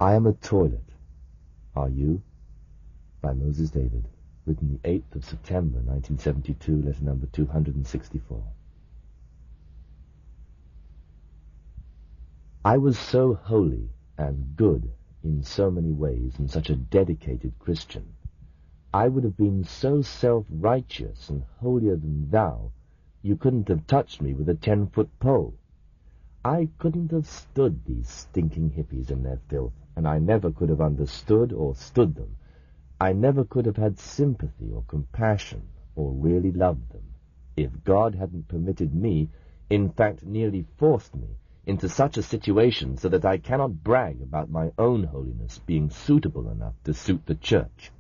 I Am a Toilet. Are You? By Moses David. Written the 8th of September, 1972, letter number 264. I was so holy and good in so many ways, and such a dedicated Christian. I would have been so self-righteous and holier than thou, you couldn't have touched me with a 10-foot pole. I couldn't have stood these stinking hippies in their filth, and I never could have understood or stood them. I never could have had sympathy or compassion or really loved them if God hadn't permitted me, in fact nearly forced me, into such a situation so that I cannot brag about my own holiness being suitable enough to suit the church.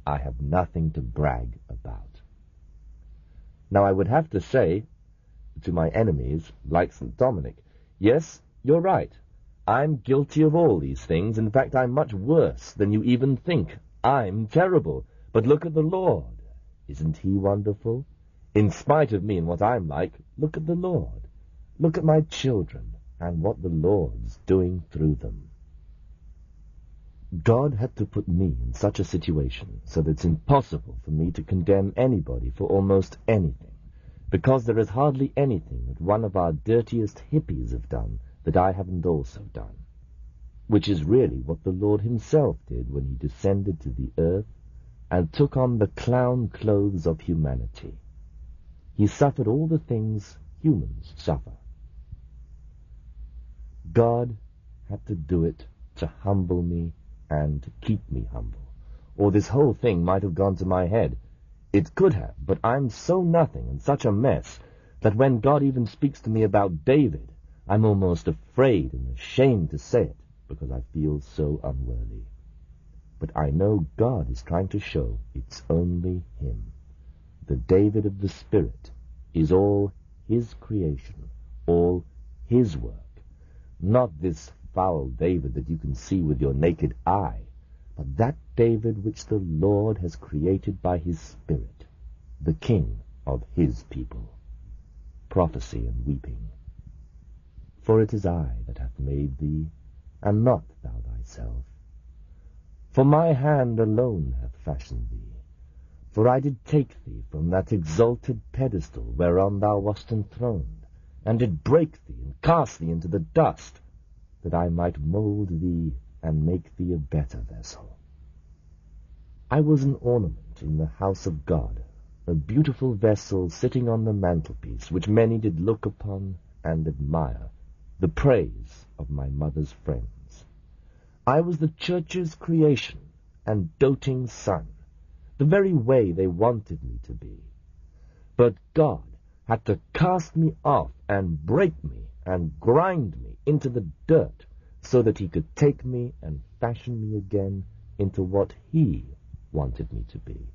I have nothing to brag about. Now I would have to say to my enemies, like St. Dominic, yes, you're right. I'm guilty of all these things. In fact, I'm much worse than you even think. I'm terrible. But look at the Lord. Isn't he wonderful? In spite of me and what I'm like, look at the Lord. Look at my children and what the Lord's doing through them. God had to put me in such a situation so that it's impossible for me to condemn anybody for almost anything, because there is hardly anything that one of our dirtiest hippies have done that I haven't also done, which is really what the Lord himself did when he descended to the earth and took on the clown clothes of humanity. He suffered all the things humans suffer. God had to do it to humble me and to keep me humble, or this whole thing might have gone to my head. It could have, but I'm so nothing and such a mess that when God even speaks to me about David, I'm almost afraid and ashamed to say it because I feel so unworthy. But I know God is trying to show it's only him. The David of the Spirit is all his creation, all his work. Not this foul David that you can see with your naked eye, but that David which the Lord has created by his Spirit, the King of his people. Prophecy and weeping. For it is I that hath made thee, and not thou thyself. For my hand alone hath fashioned thee. For I did take thee from that exalted pedestal whereon thou wast enthroned, and did break thee and cast thee into the dust, that I might mould thee and make thee a better vessel. I was an ornament in the house of God, a beautiful vessel sitting on the mantelpiece, which many did look upon and admire, the praise of my mother's friends. I was the church's creation and doting son, the very way they wanted me to be. But God had to cast me off and break me and grind me into the dirt so that he could take me and fashion me again into what he wanted me to be,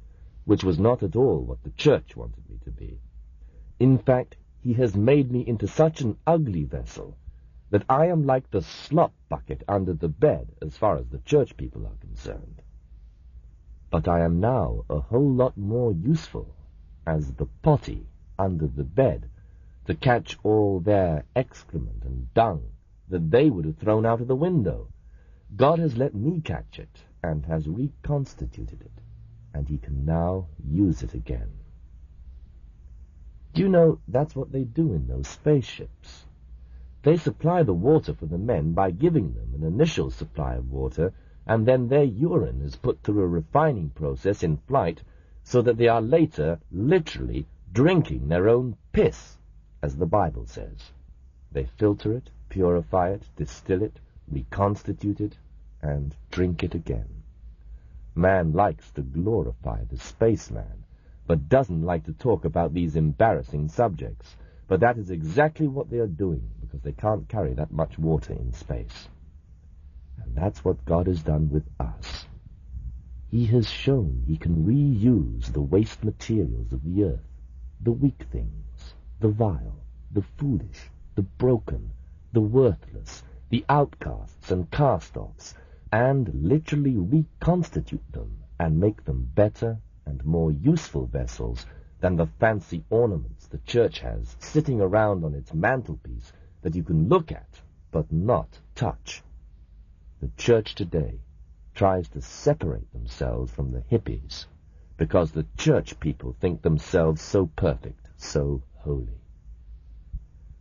which was not at all what the church wanted me to be. In fact, he has made me into such an ugly vessel that I am like the slop bucket under the bed as far as the church people are concerned. But I am now a whole lot more useful as the potty under the bed to catch all their excrement and dung that they would have thrown out of the window. God has let me catch it and has reconstituted it, and he can now use it again. Do you know that's what they do in those spaceships? They supply the water for the men by giving them an initial supply of water, and then their urine is put through a refining process in flight so that they are later literally drinking their own piss, as the Bible says. They filter it, purify it, distill it, reconstitute it, and drink it again. Man likes to glorify the spaceman, but doesn't like to talk about these embarrassing subjects. But that is exactly what they are doing, because they can't carry that much water in space. And that's what God has done with us. He has shown he can reuse the waste materials of the earth, the weak things, the vile, the foolish, the broken, the worthless, the outcasts and cast-offs, and literally reconstitute them and make them better and more useful vessels than the fancy ornaments the church has sitting around on its mantelpiece that you can look at but not touch. The church today tries to separate themselves from the hippies because the church people think themselves so perfect, so holy.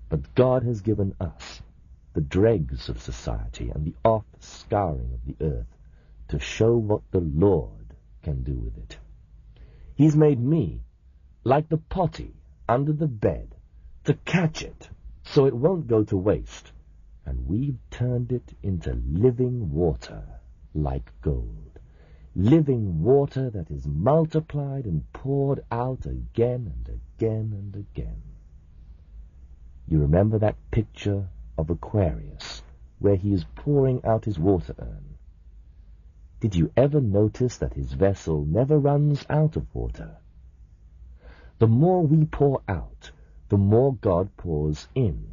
But God has given us the dregs of society and the off-scouring of the earth to show what the Lord can do with it. He's made me like the potty under the bed to catch it so it won't go to waste, and we've turned it into living water like gold. Living water that is multiplied and poured out again and again and again. You remember that picture of Aquarius, where he is pouring out his water urn? Did you ever notice that his vessel never runs out of water? The more we pour out, the more God pours in.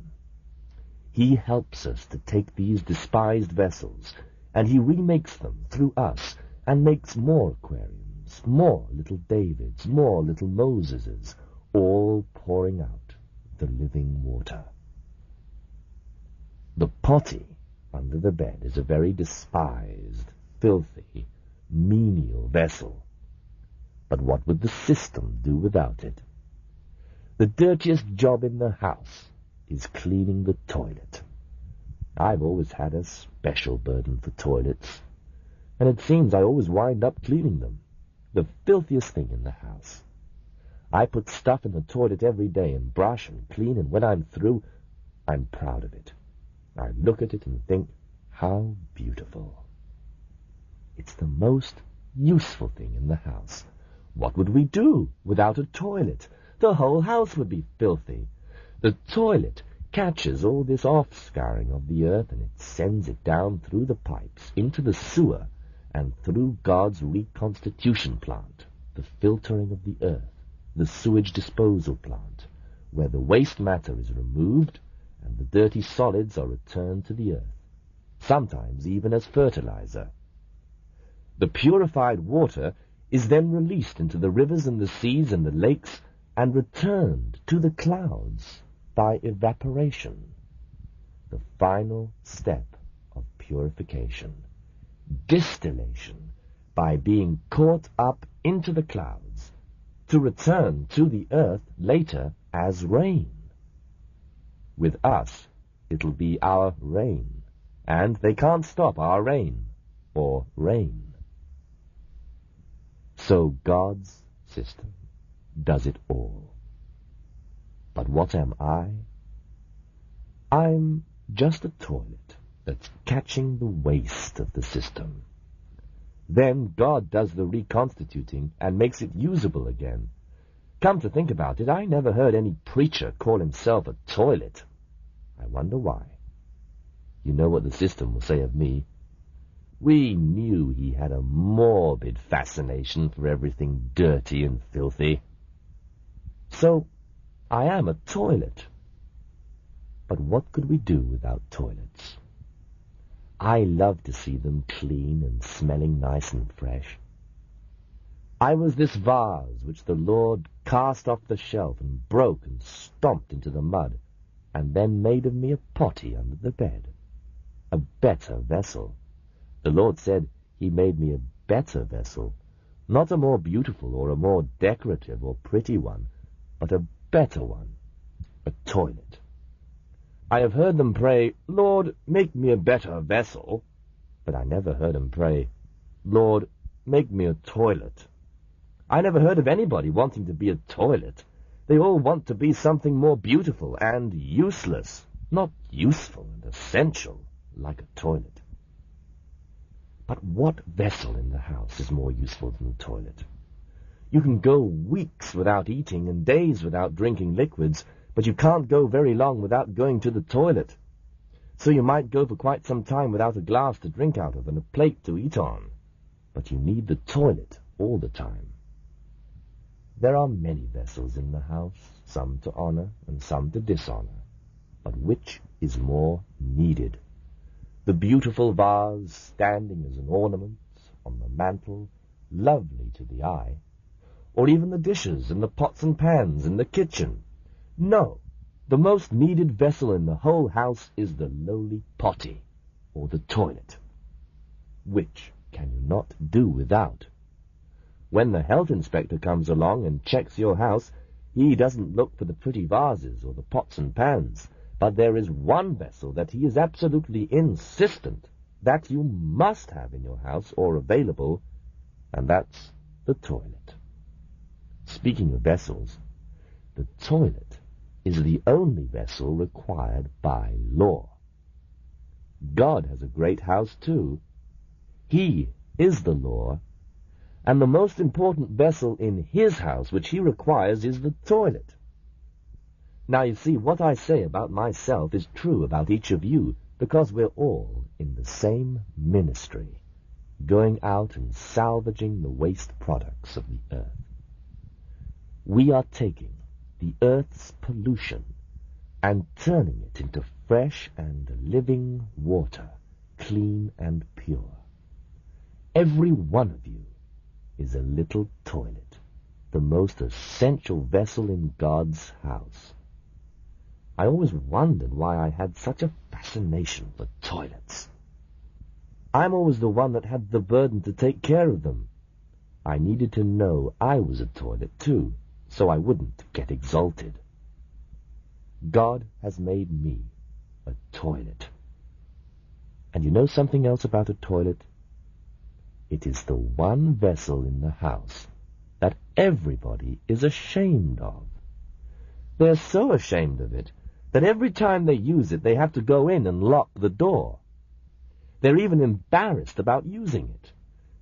He helps us to take these despised vessels, and he remakes them through us, and makes more aquariums, more little Davids, more little Moseses, all pouring out the living water. The potty under the bed is a very despised, filthy, menial vessel. But what would the system do without it? The dirtiest job in the house is cleaning the toilet. I've always had a special burden for toilets, and it seems I always wind up cleaning them. The filthiest thing in the house. I put stuff in the toilet every day and brush and clean, and when I'm through, I'm proud of it. I look at it and think, how beautiful. It's the most useful thing in the house. What would we do without a toilet? The whole house would be filthy. The toilet catches all this off-scouring of the earth, and it sends it down through the pipes into the sewer and through God's reconstitution plant, the filtering of the earth, the sewage disposal plant, where the waste matter is removed and the dirty solids are returned to the earth, sometimes even as fertilizer. The purified water is then released into the rivers and the seas and the lakes and returned to the clouds by evaporation, the final step of purification. Distillation, by being caught up into the clouds, to return to the earth later as rain. With us, it'll be our rain, and they can't stop our rain, or rain. So God's system does it all. But what am I? I'm just a toilet that's catching the waste of the system. Then God does the reconstituting and makes it usable again. Come to think about it, I never heard any preacher call himself a toilet. I wonder why. You know what the system will say of me. We knew he had a morbid fascination for everything dirty and filthy. So, I am a toilet. But what could we do without toilets? I love to see them clean and smelling nice and fresh. I was this vase which the Lord cast off the shelf and broke and stomped into the mud, and then made of me a potty under the bed, a better vessel. The Lord said he made me a better vessel, not a more beautiful or a more decorative or pretty one, but a better one, a toilet. I have heard them pray, Lord, make me a better vessel, but I never heard them pray, Lord, make me a toilet. I never heard of anybody wanting to be a toilet. They all want to be something more beautiful and useless, not useful and essential like a toilet. But what vessel in the house is more useful than the toilet? You can go weeks without eating and days without drinking liquids, but you can't go very long without going to the toilet. So you might go for quite some time without a glass to drink out of and a plate to eat on. But you need the toilet all the time. There are many vessels in the house, some to honor and some to dishonor. But which is more needed? The beautiful vase standing as an ornament on the mantel, lovely to the eye, or even the dishes and the pots and pans in the kitchen? No, the most needed vessel in the whole house is the lowly potty, or the toilet. which can you not do without? When the health inspector comes along and checks your house, he doesn't look for the pretty vases or the pots and pans, but there is one vessel that he is absolutely insistent that you must have in your house or available, and that's the toilet. Speaking of vessels, the toilet is the only vessel required by law. God has a great house too. He is the law, and the most important vessel in his house which he requires is the toilet. Now you see, what I say about myself is true about each of you, because we're all in the same ministry, going out and salvaging the waste products of the earth. We are taking the earth's pollution and turning it into fresh and living water, clean and pure. Every one of you is a little toilet, the most essential vessel in God's house. I always wondered why I had such a fascination for toilets. I'm always the one that had the burden to take care of them. I needed to know I was a toilet too, so I wouldn't get exalted. God has made me a toilet. And you know something else about a toilet? It is the one vessel in the house that everybody is ashamed of. They're so ashamed of it that every time they use it, they have to go in and lock the door. They're even embarrassed about using it.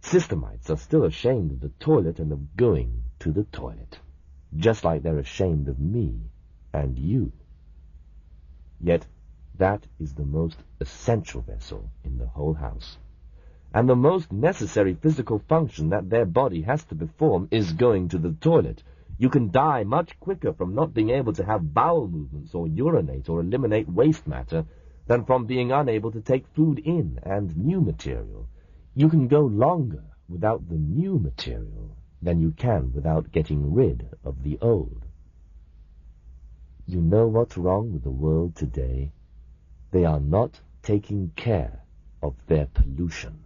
Systemites are still ashamed of the toilet and of going to the toilet, just like they're ashamed of me and you. Yet that is the most essential vessel in the whole house. And the most necessary physical function that their body has to perform is going to the toilet. You can die much quicker from not being able to have bowel movements or urinate or eliminate waste matter than from being unable to take food in and new material. You can go longer without the new material than you can without getting rid of the old. You know what's wrong with the world today? They are not taking care of their pollution.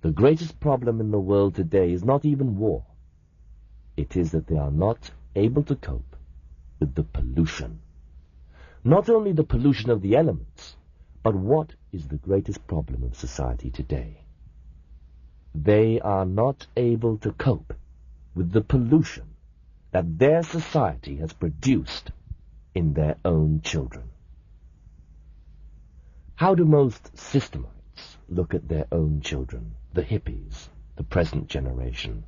The greatest problem in the world today is not even war. It is that they are not able to cope with the pollution. Not only the pollution of the elements, but what is the greatest problem of society today? They are not able to cope with the pollution that their society has produced in their own children. How do most systemites look at their own children, the hippies, the present generation?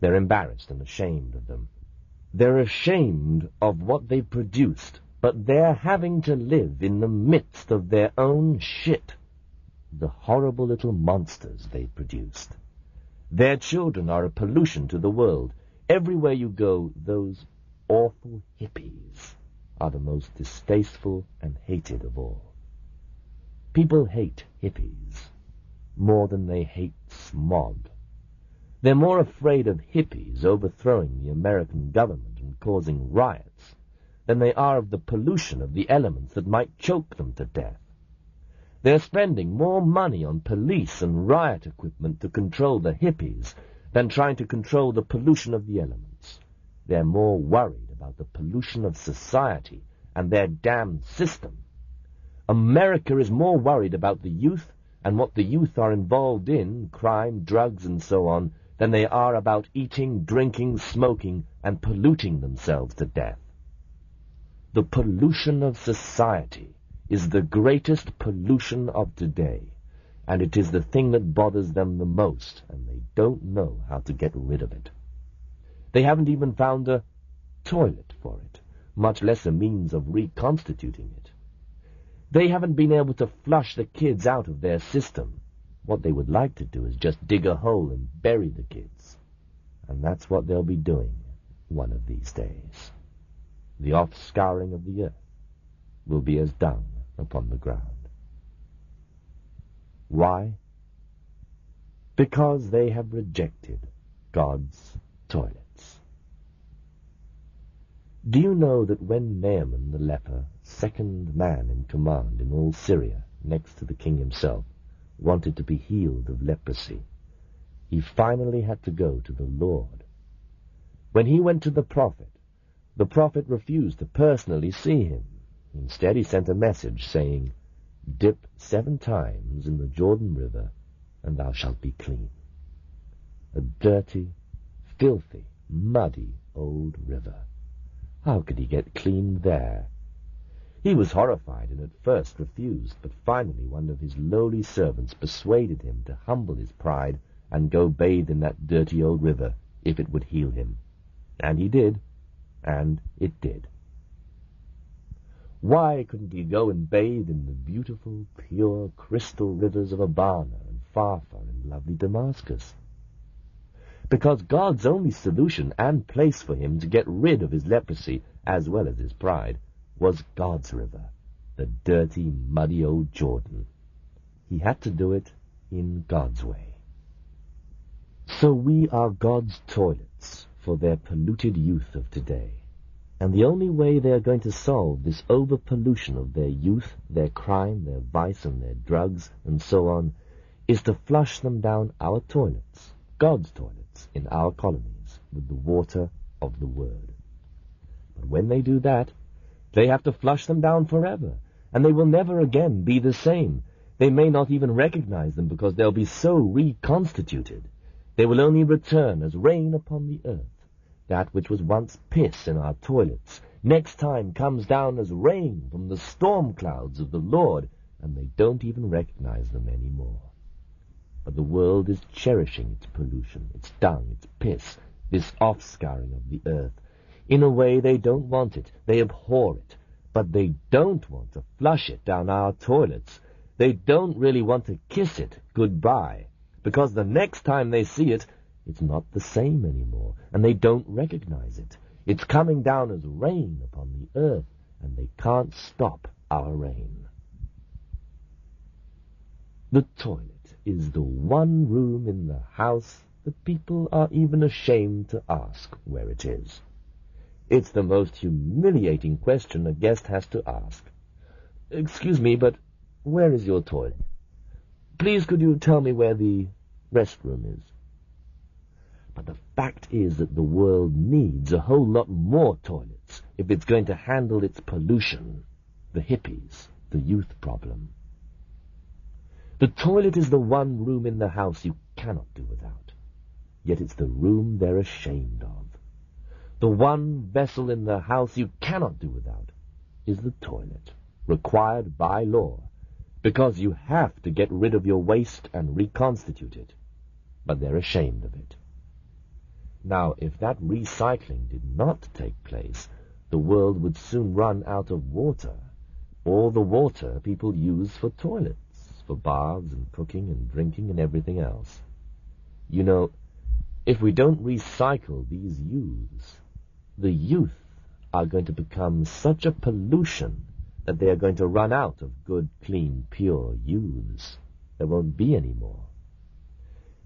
They're embarrassed and ashamed of them. They're ashamed of what they've produced, but they're having to live in the midst of their own shit, the horrible little monsters they've produced. Their children are a pollution to the world. Everywhere you go, those awful hippies are the most distasteful and hated of all. People hate hippies more than they hate smog. They're more afraid of hippies overthrowing the American government and causing riots than they are of the pollution of the elements that might choke them to death. They're spending more money on police and riot equipment to control the hippies than trying to control the pollution of the elements. They're more worried about the pollution of society and their damned system. America is more worried about the youth and what the youth are involved in, crime, drugs, and so on, than they are about eating, drinking, smoking, and polluting themselves to death. The pollution of society is the greatest pollution of today, and it is the thing that bothers them the most, and they don't know how to get rid of it. They haven't even found a toilet for it, much less a means of reconstituting it. They haven't been able to flush the kids out of their system. What they would like to do is just dig a hole and bury the kids. And that's what they'll be doing one of these days. The offscouring of the earth will be as dung upon the ground. Why? Because they have rejected God's toilets. Do you know that when Naaman the leper, second man in command in all Syria, next to the king himself, wanted to be healed of leprosy, he finally had to go to the Lord. When he went to the prophet refused to personally see him. Instead, he sent a message saying, "Dip 7 times in the Jordan River, and thou shalt be clean." A dirty, filthy, muddy old river. How could he get clean there? He was horrified and at first refused, but finally one of his lowly servants persuaded him to humble his pride and go bathe in that dirty old river if it would heal him. And he did, and it did. Why couldn't he go and bathe in the beautiful, pure, crystal rivers of Abana and Pharpar and lovely Damascus? Because God's only solution and place for him to get rid of his leprosy, as well as his pride, was God's river, the dirty, muddy old Jordan. He had to do it in God's way. So we are God's toilets for their polluted youth of today. And the only way they are going to solve this over-pollution of their youth, their crime, their vice, and their drugs, and so on, is to flush them down our toilets, God's toilets, in our colonies, with the water of the Word. But when they do that, they have to flush them down forever, and they will never again be the same. They may not even recognize them because they'll be so reconstituted. They will only return as rain upon the earth. That which was once piss in our toilets next time comes down as rain from the storm clouds of the Lord, and they don't even recognize them anymore. But the world is cherishing its pollution, its dung, its piss, this offscouring of the earth. In a way, they don't want it. They abhor it. But they don't want to flush it down our toilets. They don't really want to kiss it goodbye, because the next time they see it, it's not the same anymore, and they don't recognize it. It's coming down as rain upon the earth, and they can't stop our rain. The toilet is the one room in the house that people are even ashamed to ask where it is. It's the most humiliating question a guest has to ask. "Excuse me, but where is your toilet? Please could you tell me where the restroom is?" But the fact is that the world needs a whole lot more toilets if it's going to handle its pollution, the hippies, the youth problem. The toilet is the one room in the house you cannot do without, yet it's the room they're ashamed of. The one vessel in the house you cannot do without is the toilet, required by law, because you have to get rid of your waste and reconstitute it, but they're ashamed of it. Now, if that recycling did not take place, the world would soon run out of water, all the water people use for toilets, for baths and cooking and drinking and everything else. You know, if we don't recycle these youths, the youth are going to become such a pollution that they are going to run out of good, clean, pure youths. There won't be any more.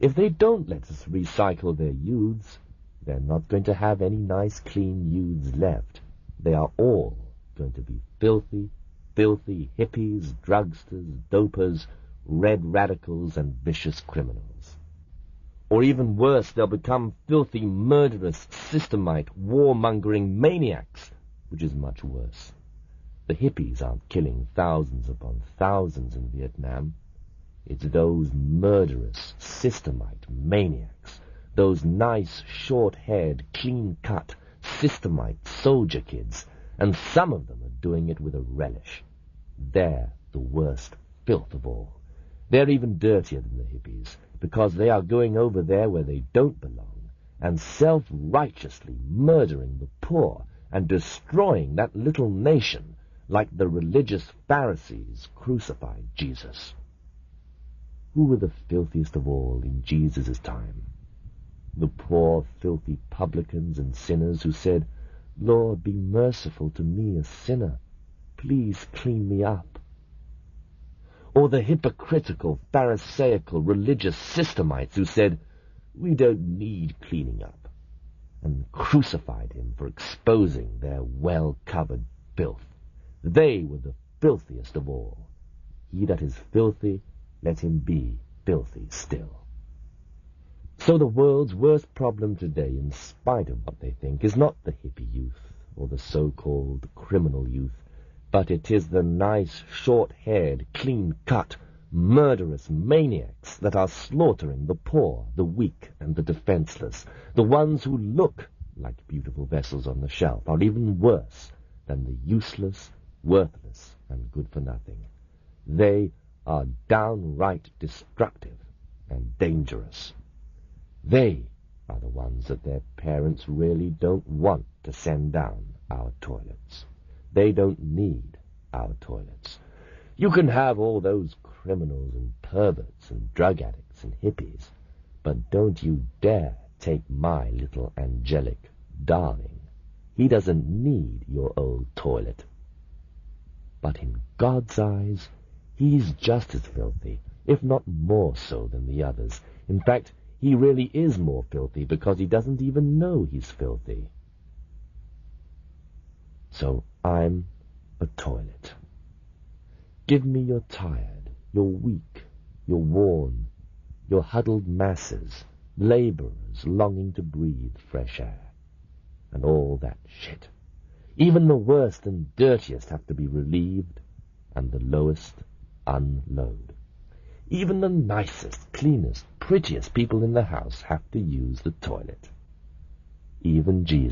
If they don't let us recycle their youths, they're not going to have any nice, clean youths left. They are all going to be filthy hippies, drugsters, dopers, red radicals, and vicious criminals. Or even worse, they'll become filthy, murderous, systemite, warmongering maniacs, which is much worse. The hippies aren't killing thousands upon thousands in Vietnam. It's those murderous, systemite maniacs, those nice, short-haired, clean-cut, systemite soldier kids, and some of them are doing it with a relish. They're the worst filth of all. They're even dirtier than the hippies, because they are going over there where they don't belong, and self-righteously murdering the poor and destroying that little nation like the religious Pharisees crucified Jesus. Who were the filthiest of all in Jesus' time? The poor, filthy publicans and sinners who said, "Lord, be merciful to me, a sinner. Please clean me up." Or the hypocritical, pharisaical, religious systemites who said, "We don't need cleaning up," and crucified him for exposing their well-covered filth. They were the filthiest of all. He that is filthy, let him be filthy still. So the world's worst problem today, in spite of what they think, is not the hippie youth or the so-called criminal youth, but it is the nice, short-haired, clean-cut, murderous maniacs that are slaughtering the poor, the weak, and the defenseless. The ones who look like beautiful vessels on the shelf are even worse than the useless, worthless, and good-for-nothing. They are downright destructive and dangerous. They are the ones that their parents really don't want to send down our toilets. They don't need our toilets. You can have all those criminals and perverts and drug addicts and hippies, but don't you dare take my little angelic darling. He doesn't need your old toilet. But in God's eyes, he's just as filthy, if not more so than the others. In fact, he really is more filthy because he doesn't even know he's filthy. So I'm a toilet. Give me your tired, your weak, your worn, your huddled masses, laborers longing to breathe fresh air, and all that shit. Even the worst and dirtiest have to be relieved, and the lowest unload. Even the nicest, cleanest, prettiest people in the house have to use the toilet. Even Jesus